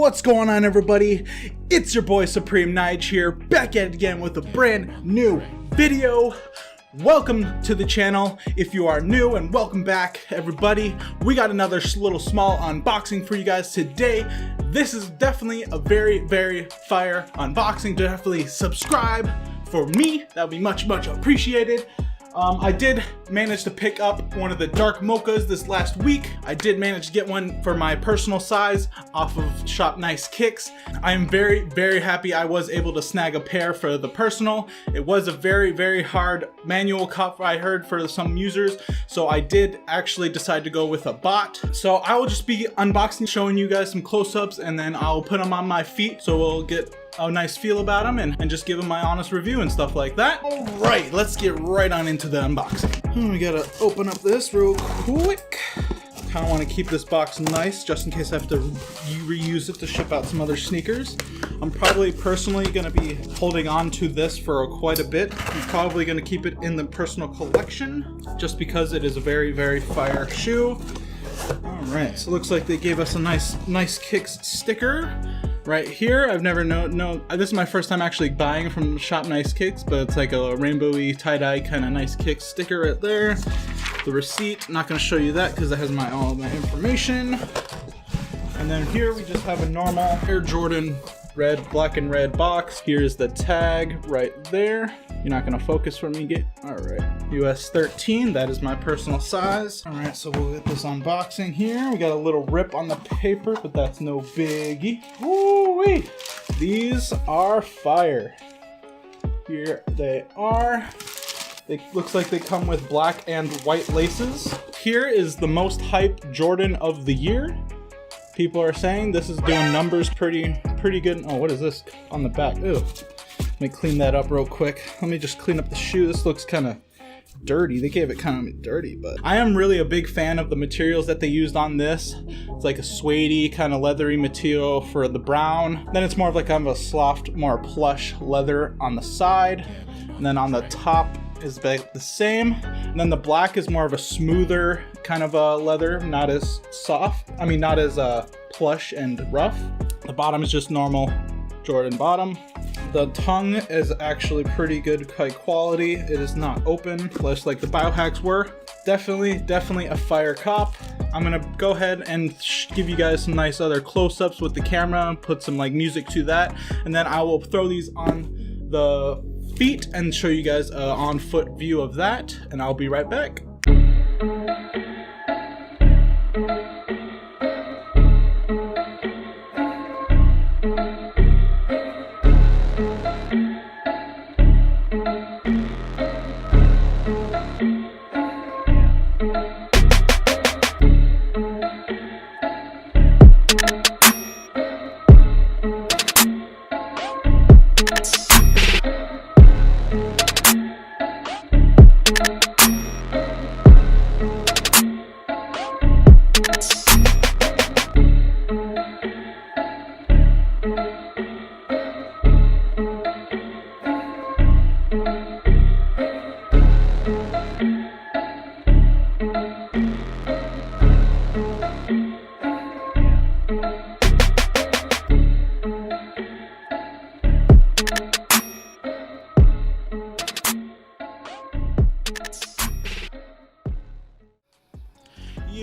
What's going on, everybody? It's your boy Supreme Nige here, back at it again with a brand new video. Welcome to the channel if you are new, and welcome back, everybody. We got another little small unboxing for you guys today. This is definitely a very fire unboxing. Definitely subscribe for me. That would be much appreciated. I did manage to pick up one of the dark mochas this last week. I did manage to get one for my personal size off of Shop Nice Kicks. I am very happy I was able to snag a pair for the personal. It was a very hard manual cup, I heard, for some users, so I did actually decide to go with a bot. So I will just be unboxing, showing you guys some close-ups, and then I'll put them on my feet so we'll get a nice feel about them and just give them my honest review and stuff like that. All right, let's get right on into the unboxing. We gotta open up this real quick. Kind of want to keep this box nice just in case I have to reuse it to ship out some other sneakers. I'm probably personally going to be holding on to this for quite a bit. I'm probably going to keep it in the personal collection just because it is a very fire shoe. All right, so it looks like they gave us a nice Kicks sticker right here. I've never known, this is my first time actually buying from Shop Nice Kicks, but it's like a rainbowy tie-dye kind of nice Kicks sticker right there. The receipt, I'm not going to show you that because it has all my information. And then here we just have a normal Air Jordan black and red box. Here's the tag right there. You're not going to focus for me. All right, US 13, that is my personal size. All right, so we'll get this unboxing here. We got a little rip on the paper, but that's no biggie. Woo-wee! These are fire. Here they are. It looks like they come with black and white laces. Here is the most hyped Jordan of the year. People are saying this is doing numbers pretty good. Oh, what is this on the back? Ew. Let me clean that up real quick. Let me just clean up the shoe. This looks kind of dirty. They gave it kind of dirty, but I am really a big fan of the materials that they used on this. It's like a suede-y kind of leathery material for the brown. Then it's more of like kind of a soft, more plush leather on the side. And then on the top is the same. And then the black is more of a smoother kind of a leather, not as soft. I mean, not as plush and rough. The bottom is just normal Jordan bottom. The tongue is actually pretty good, high quality. It is not open, less like the biohacks were. Definitely a fire cop. I'm gonna go ahead and give you guys some nice other close-ups with the camera, put some like music to that, and then I will throw these on the feet and show you guys an on-foot view of that, and I'll be right back.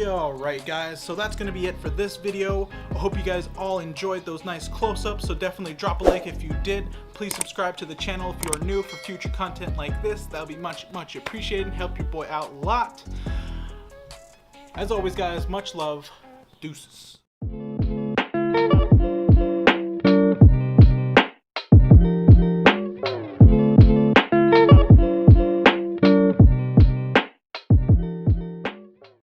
Alright guys, so that's gonna be it for this video. I hope you guys all enjoyed those nice close-ups, so definitely drop a like if you did. Please subscribe to the channel if you are new for future content like this. That would be much appreciated. Help your boy out a lot. As always guys, much love. Deuces.